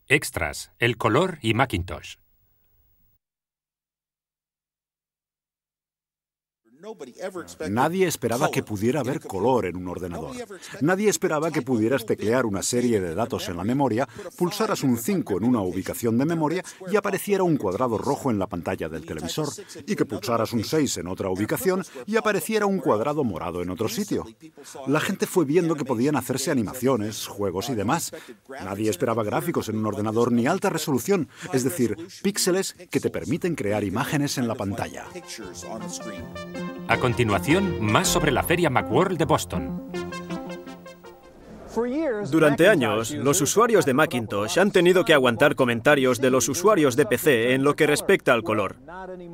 Extras, el color y Macintosh. Nadie esperaba que pudiera haber color en un ordenador. Nadie esperaba que pudieras teclear una serie de datos en la memoria, pulsaras un 5 en una ubicación de memoria y apareciera un cuadrado rojo en la pantalla del televisor, y que pulsaras un 6 en otra ubicación y apareciera un cuadrado morado en otro sitio. La gente fue viendo que podían hacerse animaciones, juegos y demás. Nadie esperaba gráficos en un ordenador ni alta resolución, es decir, píxeles que te permiten crear imágenes en la pantalla. A continuación, más sobre la Feria Macworld de Boston. Durante años, los usuarios de Macintosh han tenido que aguantar comentarios de los usuarios de PC en lo que respecta al color.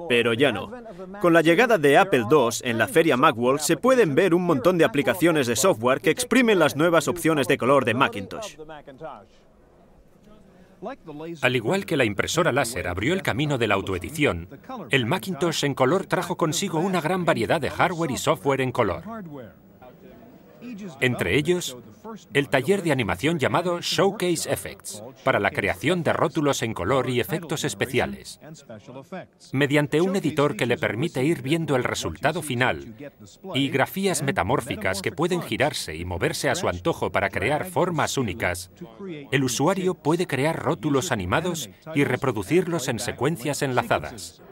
Pero ya no. Con la llegada de Apple II en la Feria Macworld se pueden ver un montón de aplicaciones de software que exprimen las nuevas opciones de color de Macintosh. Al igual que la impresora láser abrió el camino de la autoedición, el Macintosh en color trajo consigo una gran variedad de hardware y software en color. Entre ellos, el taller de animación llamado Showcase Effects, para la creación de rótulos en color y efectos especiales, mediante un editor que le permite ir viendo el resultado final, y grafías metamórficas que pueden girarse y moverse a su antojo para crear formas únicas. El usuario puede crear rótulos animados y reproducirlos en secuencias enlazadas.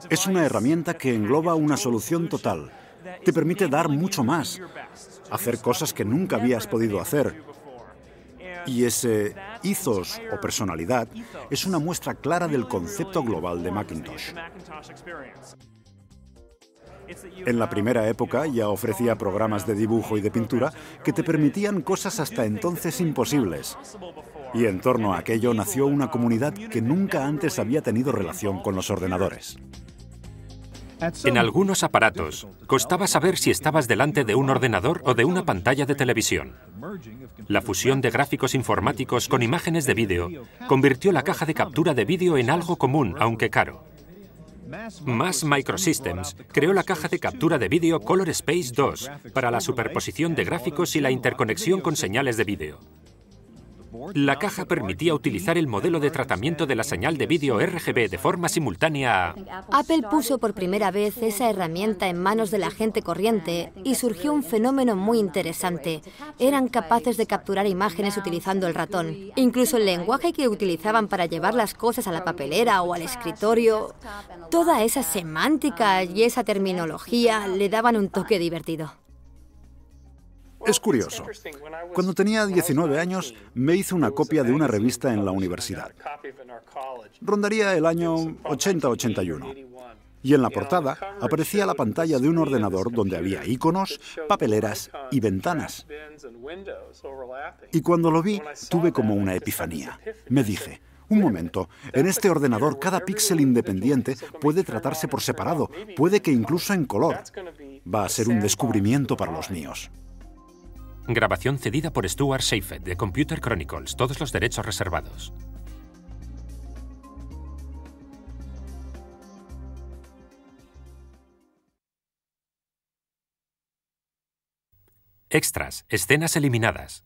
Es una herramienta que engloba una solución total. Te permite dar mucho más, hacer cosas que nunca habías podido hacer. Y ese ethos o personalidad es una muestra clara del concepto global de Macintosh. En la primera época ya ofrecía programas de dibujo y de pintura que te permitían cosas hasta entonces imposibles. Y en torno a aquello nació una comunidad que nunca antes había tenido relación con los ordenadores. En algunos aparatos, costaba saber si estabas delante de un ordenador o de una pantalla de televisión. La fusión de gráficos informáticos con imágenes de vídeo convirtió la caja de captura de vídeo en algo común, aunque caro. Mass Microsystems creó la caja de captura de vídeo Color Space 2 para la superposición de gráficos y la interconexión con señales de vídeo. La caja permitía utilizar el modelo de tratamiento de la señal de vídeo RGB de forma simultánea a... Apple puso por primera vez esa herramienta en manos de la gente corriente y surgió un fenómeno muy interesante. Eran capaces de capturar imágenes utilizando el ratón. Incluso el lenguaje que utilizaban para llevar las cosas a la papelera o al escritorio, toda esa semántica y esa terminología le daban un toque divertido. Es curioso. Cuando tenía 19 años, me hice una copia de una revista en la universidad. Rondaría el año 80-81. Y en la portada aparecía la pantalla de un ordenador donde había iconos, papeleras y ventanas. Y cuando lo vi, tuve como una epifanía. Me dije, un momento, en este ordenador cada píxel independiente puede tratarse por separado, puede que incluso en color. Va a ser un descubrimiento para los míos. Grabación cedida por Stuart Shafet de Computer Chronicles, todos los derechos reservados. Extras, escenas eliminadas.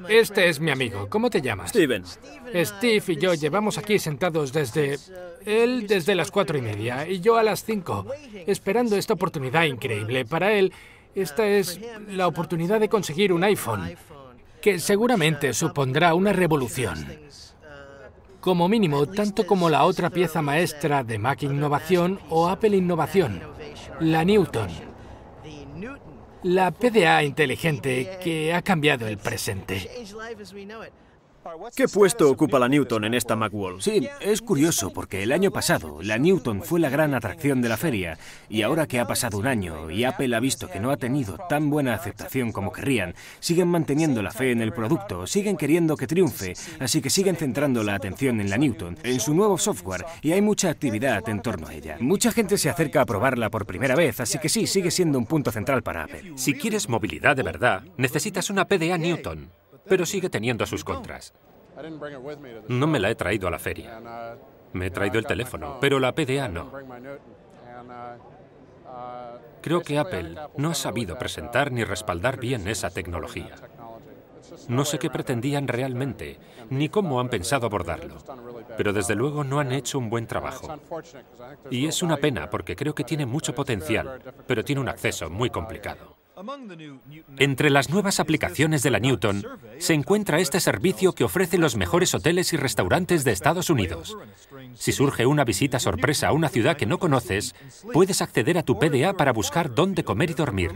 Este es mi amigo. ¿Cómo te llamas? Steven. Steve y yo llevamos aquí sentados desde... Él desde las 4:30 y yo a las 5, esperando esta oportunidad increíble. Para él, esta es la oportunidad de conseguir un iPhone, que seguramente supondrá una revolución. Como mínimo, tanto como la otra pieza maestra de Mac Innovación o Apple Innovación, la Newton. La PDA inteligente que ha cambiado el presente. ¿Qué puesto ocupa la Newton en esta Macworld? Sí, es curioso porque el año pasado la Newton fue la gran atracción de la feria y ahora que ha pasado un año y Apple ha visto que no ha tenido tan buena aceptación como querrían, siguen manteniendo la fe en el producto, siguen queriendo que triunfe, así que siguen centrando la atención en la Newton, en su nuevo software y hay mucha actividad en torno a ella. Mucha gente se acerca a probarla por primera vez, así que sí, sigue siendo un punto central para Apple. Si quieres movilidad de verdad, necesitas una PDA Newton, pero sigue teniendo sus contras. No me la he traído a la feria. Me he traído el teléfono, pero la PDA no. Creo que Apple no ha sabido presentar ni respaldar bien esa tecnología. No sé qué pretendían realmente, ni cómo han pensado abordarlo, pero desde luego no han hecho un buen trabajo. Y es una pena porque creo que tiene mucho potencial, pero tiene un acceso muy complicado. Entre las nuevas aplicaciones de la Newton se encuentra este servicio que ofrece los mejores hoteles y restaurantes de Estados Unidos. Si surge una visita sorpresa a una ciudad que no conoces, puedes acceder a tu PDA para buscar dónde comer y dormir.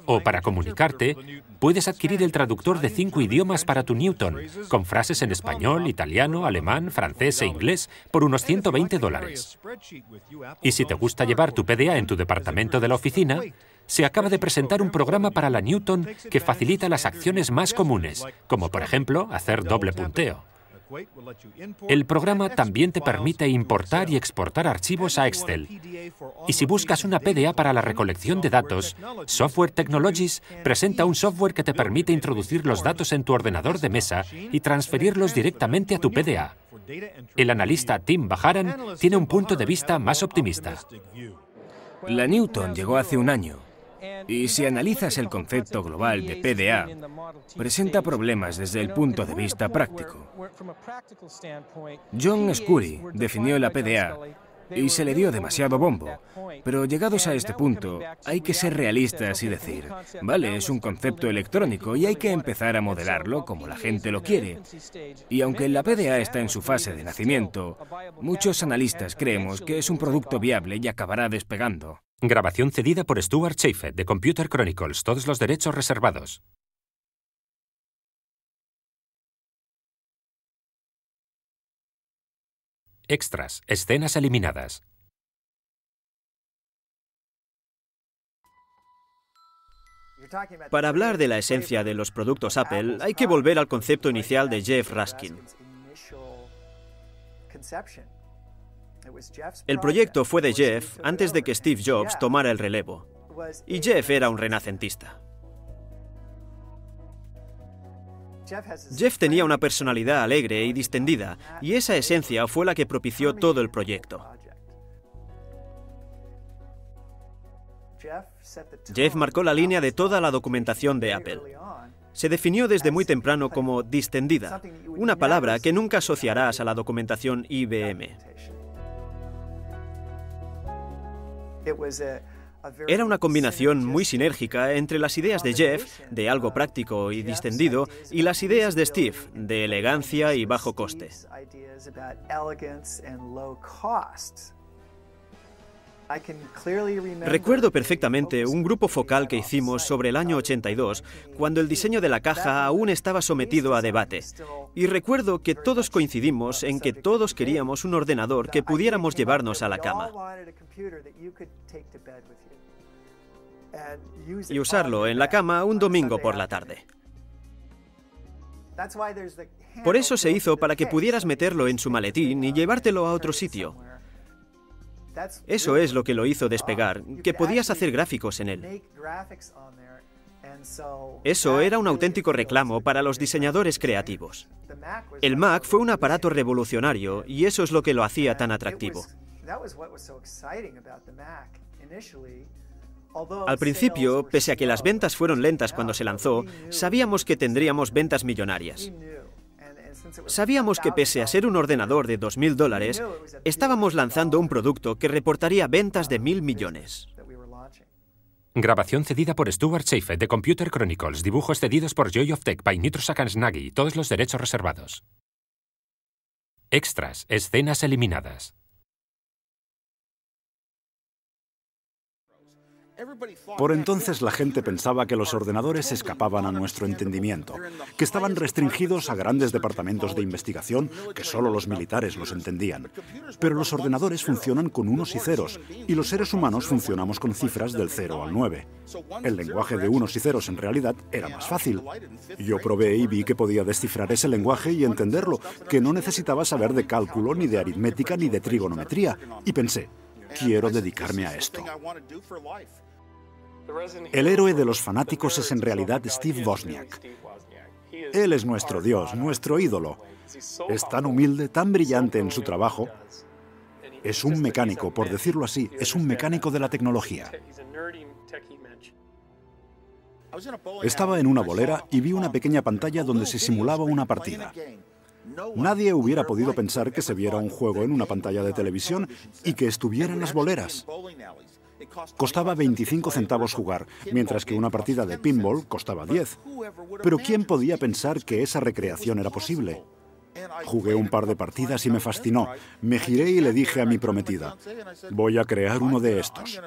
O para comunicarte, puedes adquirir el traductor de 5 idiomas para tu Newton, con frases en español, italiano, alemán, francés e inglés, por unos $120. Y si te gusta llevar tu PDA en tu departamento de la oficina, se acaba de presentar un programa para la Newton que facilita las acciones más comunes, como por ejemplo hacer doble punteo. El programa también te permite importar y exportar archivos a Excel. Y si buscas una PDA para la recolección de datos, Software Technologies presenta un software que te permite introducir los datos en tu ordenador de mesa y transferirlos directamente a tu PDA. El analista Tim Bajaran tiene un punto de vista más optimista. La Newton llegó hace un año. Y si analizas el concepto global de PDA, presenta problemas desde el punto de vista práctico. John Scurry definió la PDA y se le dio demasiado bombo. Pero llegados a este punto, hay que ser realistas y decir, vale, es un concepto electrónico y hay que empezar a modelarlo como la gente lo quiere. Y aunque la PDA está en su fase de nacimiento, muchos analistas creemos que es un producto viable y acabará despegando. Grabación cedida por Stuart Chaffet de Computer Chronicles, todos los derechos reservados. Extras, escenas eliminadas. Para hablar de la esencia de los productos Apple, hay que volver al concepto inicial de Jeff Raskin. El proyecto fue de Jeff antes de que Steve Jobs tomara el relevo. Y Jeff era un renacentista. Jeff tenía una personalidad alegre y distendida, y esa esencia fue la que propició todo el proyecto. Jeff marcó la línea de toda la documentación de Apple. Se definió desde muy temprano como distendida, una palabra que nunca asociarás a la documentación IBM. Era una combinación muy sinérgica entre las ideas de Jeff, de algo práctico y distendido, y las ideas de Steve, de elegancia y bajo coste. Recuerdo perfectamente un grupo focal que hicimos sobre el año 82, cuando el diseño de la caja aún estaba sometido a debate. Y recuerdo que todos coincidimos en que todos queríamos un ordenador que pudiéramos llevarnos a la cama y usarlo en la cama un domingo por la tarde. Por eso se hizo para que pudieras meterlo en su maletín y llevártelo a otro sitio. Eso es lo que lo hizo despegar, que podías hacer gráficos en él. Eso era un auténtico reclamo para los diseñadores creativos. El Mac fue un aparato revolucionario y eso es lo que lo hacía tan atractivo. Al principio, pese a que las ventas fueron lentas cuando se lanzó, sabíamos que tendríamos ventas millonarias. Sabíamos que pese a ser un ordenador de $2.000, estábamos lanzando un producto que reportaría ventas de 1.000 millones. Grabación cedida por Stuart Chaffet de Computer Chronicles, dibujos cedidos por Joy of Tech by Nitro Sakansnagi, todos los derechos reservados. Extras, escenas eliminadas. Por entonces la gente pensaba que los ordenadores escapaban a nuestro entendimiento, que estaban restringidos a grandes departamentos de investigación, que solo los militares los entendían. Pero los ordenadores funcionan con unos y ceros, y los seres humanos funcionamos con cifras del 0 al 9. El lenguaje de unos y ceros en realidad era más fácil. Yo probé y vi que podía descifrar ese lenguaje y entenderlo, que no necesitaba saber de cálculo, ni de aritmética, ni de trigonometría. Y pensé, quiero dedicarme a esto. El héroe de los fanáticos es en realidad Steve Wozniak. Él es nuestro Dios, nuestro ídolo. Es tan humilde, tan brillante en su trabajo. Es un mecánico, por decirlo así, es un mecánico de la tecnología. Estaba en una bolera y vi una pequeña pantalla donde se simulaba una partida. Nadie hubiera podido pensar que se viera un juego en una pantalla de televisión y que estuviera en las boleras. Costaba 25 centavos jugar, mientras que una partida de pinball costaba 10. Pero ¿quién podía pensar que esa recreación era posible? Jugué un par de partidas y me fascinó. Me giré y le dije a mi prometida, voy a crear uno de estos.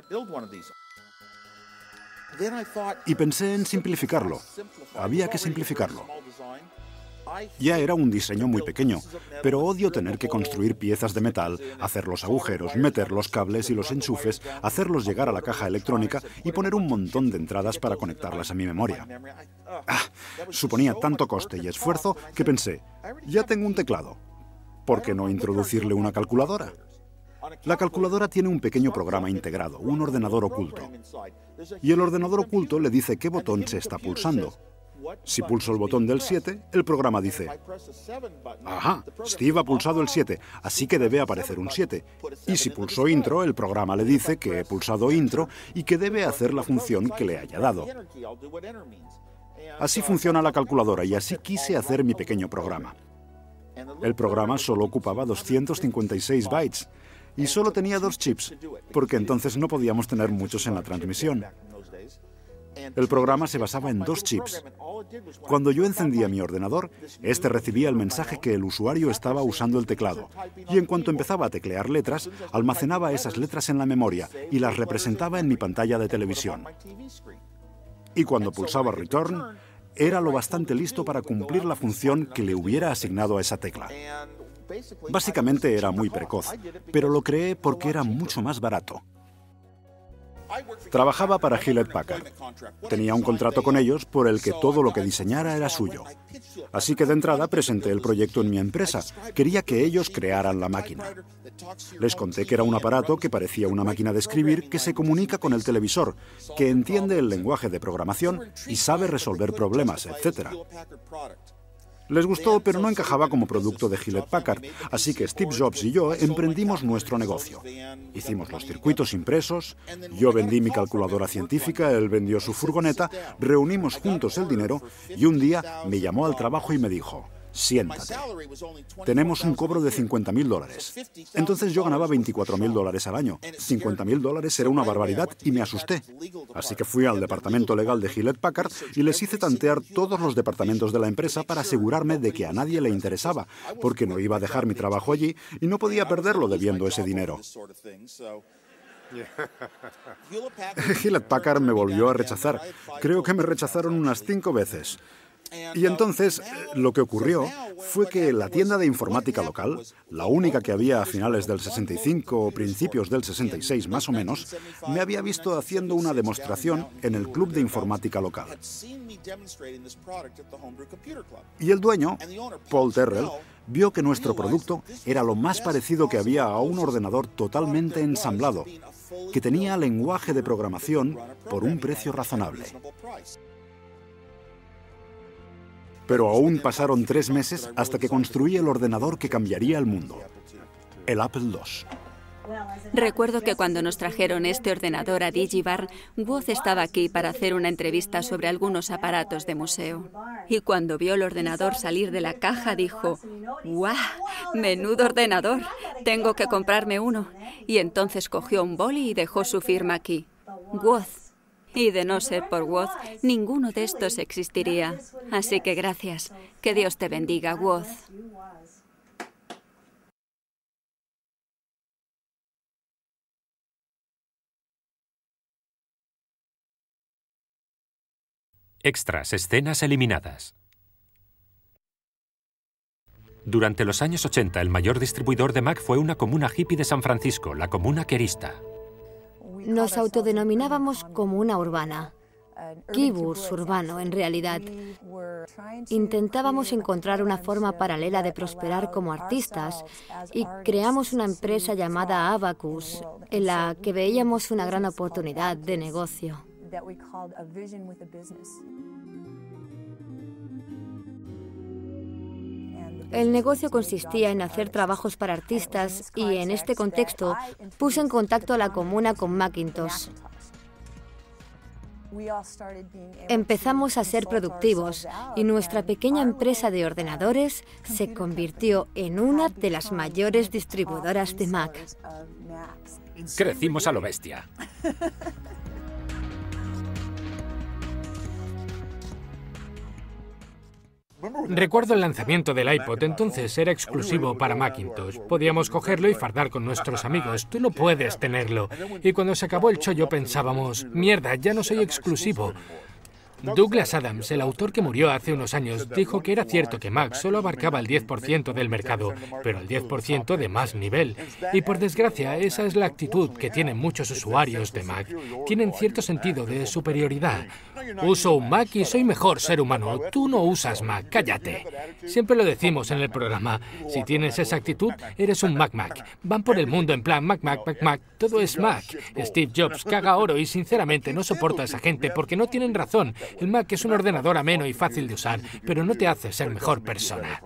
Y pensé en simplificarlo. Había que simplificarlo. Ya era un diseño muy pequeño, pero odio tener que construir piezas de metal, hacer los agujeros, meter los cables y los enchufes, hacerlos llegar a la caja electrónica y poner un montón de entradas para conectarlas a mi memoria. Suponía tanto coste y esfuerzo que pensé, ya tengo un teclado, ¿por qué no introducirle una calculadora? La calculadora tiene un pequeño programa integrado, un ordenador oculto. Y el ordenador oculto le dice qué botón se está pulsando. Si pulso el botón del 7, el programa dice, ajá, Steve ha pulsado el 7, así que debe aparecer un 7. Y si pulso intro, el programa le dice que he pulsado intro y que debe hacer la función que le haya dado. Así funciona la calculadora y así quise hacer mi pequeño programa. El programa solo ocupaba 256 bytes y solo tenía 2 chips, porque entonces no podíamos tener muchos en la transmisión. El programa se basaba en 2 chips. Cuando yo encendía mi ordenador, este recibía el mensaje que el usuario estaba usando el teclado. Y en cuanto empezaba a teclear letras, almacenaba esas letras en la memoria y las representaba en mi pantalla de televisión. Y cuando pulsaba Return, era lo bastante listo para cumplir la función que le hubiera asignado a esa tecla. Básicamente era muy precoz, pero lo creé porque era mucho más barato. Trabajaba para Hewlett Packard. Tenía un contrato con ellos por el que todo lo que diseñara era suyo. Así que de entrada presenté el proyecto en mi empresa. Quería que ellos crearan la máquina. Les conté que era un aparato que parecía una máquina de escribir que se comunica con el televisor, que entiende el lenguaje de programación y sabe resolver problemas, etc. Les gustó, pero no encajaba como producto de Hewlett Packard, así que Steve Jobs y yo emprendimos nuestro negocio. Hicimos los circuitos impresos, yo vendí mi calculadora científica, él vendió su furgoneta, reunimos juntos el dinero y un día me llamó al trabajo y me dijo, siéntate. Tenemos un cobro de $50.000. Entonces yo ganaba $24.000 al año. $50.000 era una barbaridad y me asusté. Así que fui al departamento legal de Hewlett Packard y les hice tantear todos los departamentos de la empresa para asegurarme de que a nadie le interesaba, porque no iba a dejar mi trabajo allí y no podía perderlo debiendo ese dinero. Hewlett Packard me volvió a rechazar. Creo que me rechazaron unas 5 veces. Y entonces, lo que ocurrió fue que la tienda de informática local, la única que había a finales del 65 o principios del 66 más o menos, me había visto haciendo una demostración en el club de informática local. Y el dueño, Paul Terrell, vio que nuestro producto era lo más parecido que había a un ordenador totalmente ensamblado, que tenía lenguaje de programación por un precio razonable. Pero aún pasaron 3 meses hasta que construí el ordenador que cambiaría el mundo, el Apple II. Recuerdo que cuando nos trajeron este ordenador a Digibar, Woz estaba aquí para hacer una entrevista sobre algunos aparatos de museo. Y cuando vio el ordenador salir de la caja, dijo, ¡guau! ¡Menudo ordenador! Tengo que comprarme uno. Y entonces cogió un boli y dejó su firma aquí. Woz. Y de no ser por Woz, ninguno de estos existiría. Así que gracias. Que Dios te bendiga, Woz. Extras, escenas eliminadas. Durante los años 80, el mayor distribuidor de Mac fue una comuna hippie de San Francisco, la Comuna Querista. Nos autodenominábamos comuna urbana, kibutz urbano en realidad. Intentábamos encontrar una forma paralela de prosperar como artistas y creamos una empresa llamada Abacus, en la que veíamos una gran oportunidad de negocio. El negocio consistía en hacer trabajos para artistas y, en este contexto, puse en contacto a la comuna con Macintosh. Empezamos a ser productivos y nuestra pequeña empresa de ordenadores se convirtió en una de las mayores distribuidoras de Mac. Crecimos a lo bestia. Recuerdo el lanzamiento del iPod, entonces era exclusivo para Macintosh. Podíamos cogerlo y fardar con nuestros amigos. Tú no puedes tenerlo. Y cuando se acabó el chollo pensábamos, mierda, ya no soy exclusivo. Douglas Adams, el autor que murió hace unos años, dijo que era cierto que Mac solo abarcaba el 10% del mercado, pero el 10% de más nivel. Y por desgracia, esa es la actitud que tienen muchos usuarios de Mac. Tienen cierto sentido de superioridad. Uso un Mac y soy mejor ser humano. Tú no usas Mac, cállate. Siempre lo decimos en el programa. Si tienes esa actitud, eres un Mac. Van por el mundo en plan Mac. Todo es Mac. Steve Jobs caga oro y sinceramente no soporto a esa gente porque no tienen razón. El Mac es un ordenador ameno y fácil de usar, pero no te hace ser mejor persona.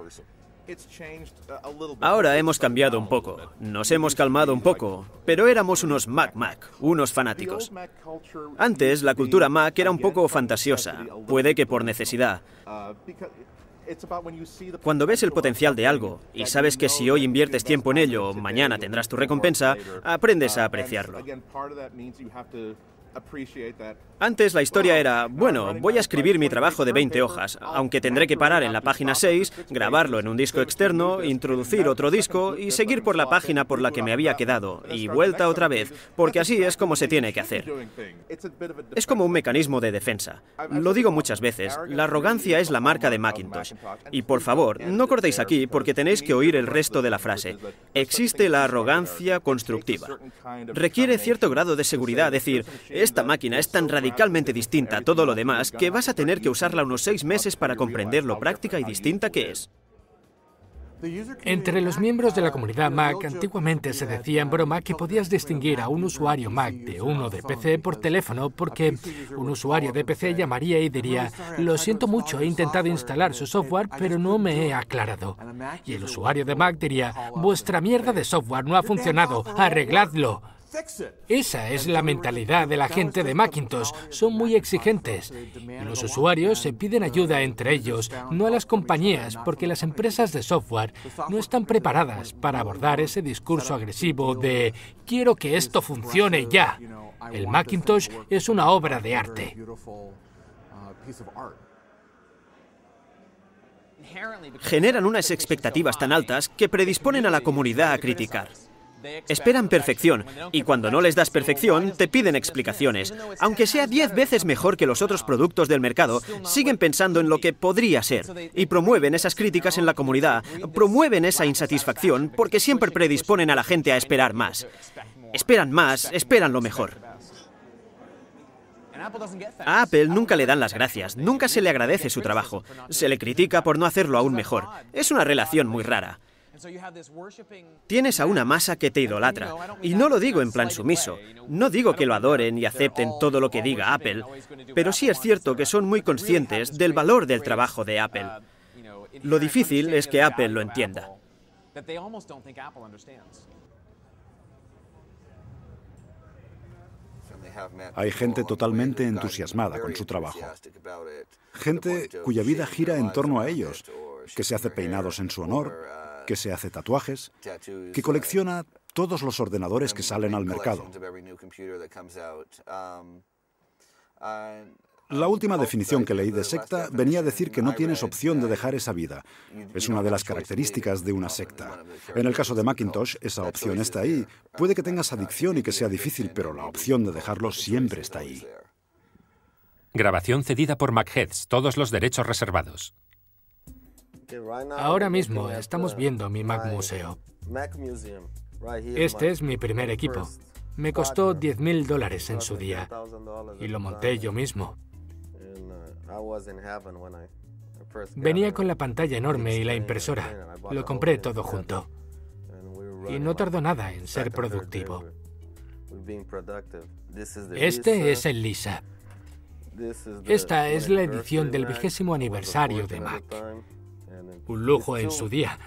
Ahora hemos cambiado un poco, nos hemos calmado un poco, pero éramos unos Mac, unos fanáticos. Antes, la cultura Mac era un poco fantasiosa, puede que por necesidad. Cuando ves el potencial de algo y sabes que si hoy inviertes tiempo en ello, mañana tendrás tu recompensa, aprendes a apreciarlo. Antes la historia era, bueno, voy a escribir mi trabajo de 20 hojas, aunque tendré que parar en la página 6, grabarlo en un disco externo, introducir otro disco y seguir por la página por la que me había quedado, y vuelta otra vez, porque así es como se tiene que hacer. Es como un mecanismo de defensa. Lo digo muchas veces, la arrogancia es la marca de Macintosh. Y por favor, no cortéis aquí porque tenéis que oír el resto de la frase. Existe la arrogancia constructiva. Requiere cierto grado de seguridad, decir, esta máquina es tan radicalmente distinta a todo lo demás que vas a tener que usarla unos 6 meses para comprender lo práctica y distinta que es. Entre los miembros de la comunidad Mac, antiguamente se decía en broma que podías distinguir a un usuario Mac de uno de PC por teléfono porque un usuario de PC llamaría y diría, lo siento mucho, he intentado instalar su software, pero no me he aclarado. Y el usuario de Mac diría, vuestra mierda de software no ha funcionado, arregladlo. Esa es la mentalidad de la gente de Macintosh. Son muy exigentes. Y los usuarios se piden ayuda entre ellos, no a las compañías, porque las empresas de software no están preparadas para abordar ese discurso agresivo de quiero que esto funcione ya. El Macintosh es una obra de arte. Generan unas expectativas tan altas que predisponen a la comunidad a criticar. Esperan perfección, y cuando no les das perfección, te piden explicaciones. Aunque sea 10 veces mejor que los otros productos del mercado, siguen pensando en lo que podría ser, y promueven esas críticas en la comunidad, promueven esa insatisfacción, porque siempre predisponen a la gente a esperar más. Esperan más, esperan lo mejor. A Apple nunca le dan las gracias, nunca se le agradece su trabajo, se le critica por no hacerlo aún mejor. Es una relación muy rara. Tienes a una masa que te idolatra, y no lo digo en plan sumiso, no digo que lo adoren y acepten todo lo que diga Apple, pero sí es cierto que son muy conscientes del valor del trabajo de Apple. Lo difícil es que Apple lo entienda. Hay gente totalmente entusiasmada con su trabajo. Gente cuya vida gira en torno a ellos, que se hace peinados en su honor, que se hace tatuajes, que colecciona todos los ordenadores que salen al mercado. La última definición que leí de secta venía a decir que no tienes opción de dejar esa vida. Es una de las características de una secta. En el caso de Macintosh, esa opción está ahí. Puede que tengas adicción y que sea difícil, pero la opción de dejarlo siempre está ahí. Grabación cedida por Macheads, todos los derechos reservados. Ahora mismo estamos viendo mi Mac Museo. Este es mi primer equipo. Me costó $10.000 en su día y lo monté yo mismo. Venía con la pantalla enorme y la impresora. Lo compré todo junto. Y no tardó nada en ser productivo. Este es el Lisa. Esta es la edición del 20º aniversario de Mac. un lujo en su día.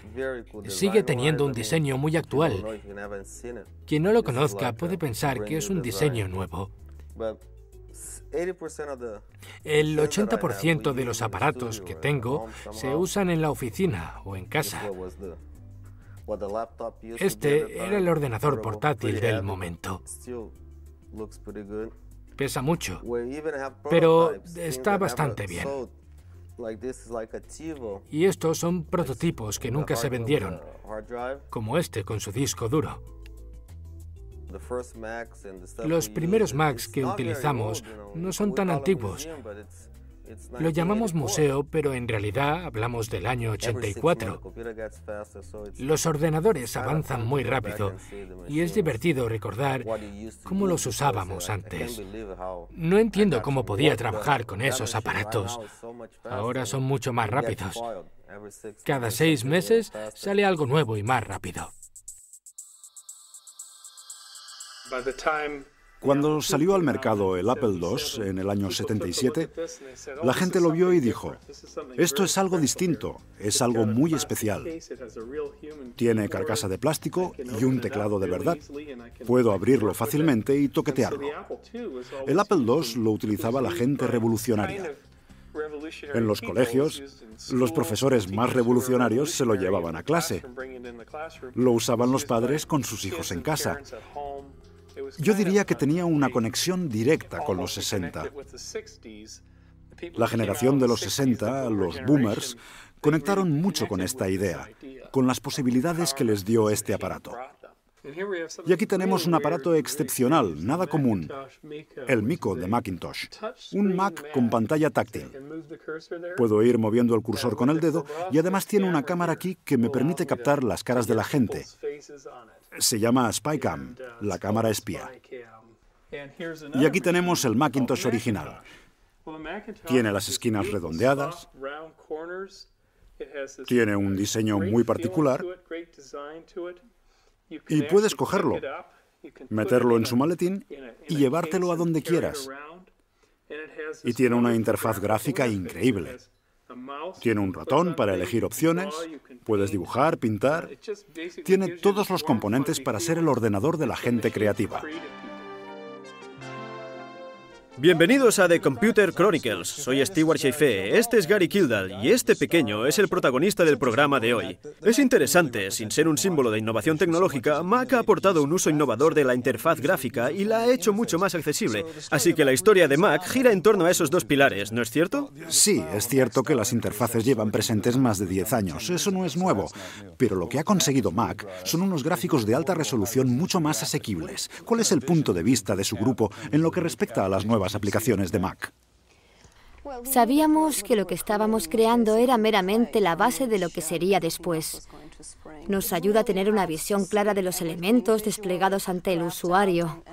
Sigue teniendo un diseño muy actual. Quien no lo conozca puede pensar que es un diseño nuevo. El 80% de los aparatos que tengo se usan en la oficina o en casa. Este era el ordenador portátil del momento. Pesa mucho, pero está bastante bien. Y estos son prototipos que nunca se vendieron, como este con su disco duro. Los primeros Macs que utilizamos no son tan antiguos. Lo llamamos museo, pero en realidad hablamos del año 84. Los ordenadores avanzan muy rápido y es divertido recordar cómo los usábamos antes. No entiendo cómo podía trabajar con esos aparatos. Ahora son mucho más rápidos. Cada 6 meses sale algo nuevo y más rápido. Cuando salió al mercado el Apple II en el año 77, la gente lo vio y dijo, esto es algo distinto, es algo muy especial. Tiene carcasa de plástico y un teclado de verdad. Puedo abrirlo fácilmente y toquetearlo. El Apple II lo utilizaba la gente revolucionaria. En los colegios, los profesores más revolucionarios se lo llevaban a clase. Lo usaban los padres con sus hijos en casa. Yo diría que tenía una conexión directa con los 60. La generación de los 60, los boomers, conectaron mucho con esta idea, con las posibilidades que les dio este aparato. Y aquí tenemos un aparato excepcional, nada común, el Mico de Macintosh, un Mac con pantalla táctil. Puedo ir moviendo el cursor con el dedo y además tiene una cámara aquí que me permite captar las caras de la gente. Se llama Spycam, la cámara espía. Y aquí tenemos el Macintosh original. Tiene las esquinas redondeadas, tiene un diseño muy particular y puedes cogerlo, meterlo en su maletín y llevártelo a donde quieras. Y tiene una interfaz gráfica increíble. Tiene un ratón para elegir opciones, puedes dibujar, pintar. Tiene todos los componentes para ser el ordenador de la gente creativa. Bienvenidos a The Computer Chronicles. Soy Stewart Cheifé, este es Gary Kildall y este pequeño es el protagonista del programa de hoy. Es interesante, sin ser un símbolo de innovación tecnológica, Mac ha aportado un uso innovador de la interfaz gráfica y la ha hecho mucho más accesible. Así que la historia de Mac gira en torno a esos dos pilares, ¿no es cierto? Sí, es cierto que las interfaces llevan presentes más de 10 años, eso no es nuevo. Pero lo que ha conseguido Mac son unos gráficos de alta resolución mucho más asequibles. ¿Cuál es el punto de vista de su grupo en lo que respecta a las nuevas aplicaciones de Mac? Sabíamos que lo que estábamos creando era meramente la base de lo que sería después. Nos ayuda a tener una visión clara de los elementos desplegados ante el usuario.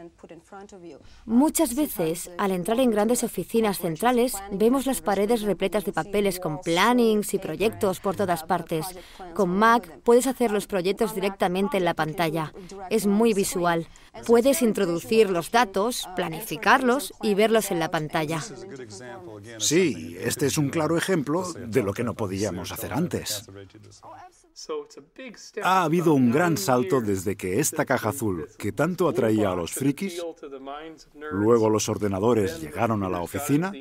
Muchas veces, al entrar en grandes oficinas centrales, vemos las paredes repletas de papeles con plannings y proyectos por todas partes. Con Mac puedes hacer los proyectos directamente en la pantalla. Es muy visual. Puedes introducir los datos, planificarlos y verlos en la pantalla. Sí, este es un claro ejemplo de lo que no podíamos hacer antes. Ha habido un gran salto desde que esta caja azul, que tanto atraía a los frikis, luego los ordenadores llegaron a la oficina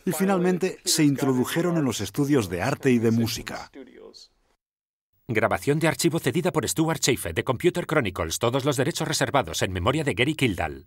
y finalmente se introdujeron en los estudios de arte y de música. Grabación de archivo cedida por Stewart Cheifé de Computer Chronicles. Todos los derechos reservados en memoria de Gary Kildall.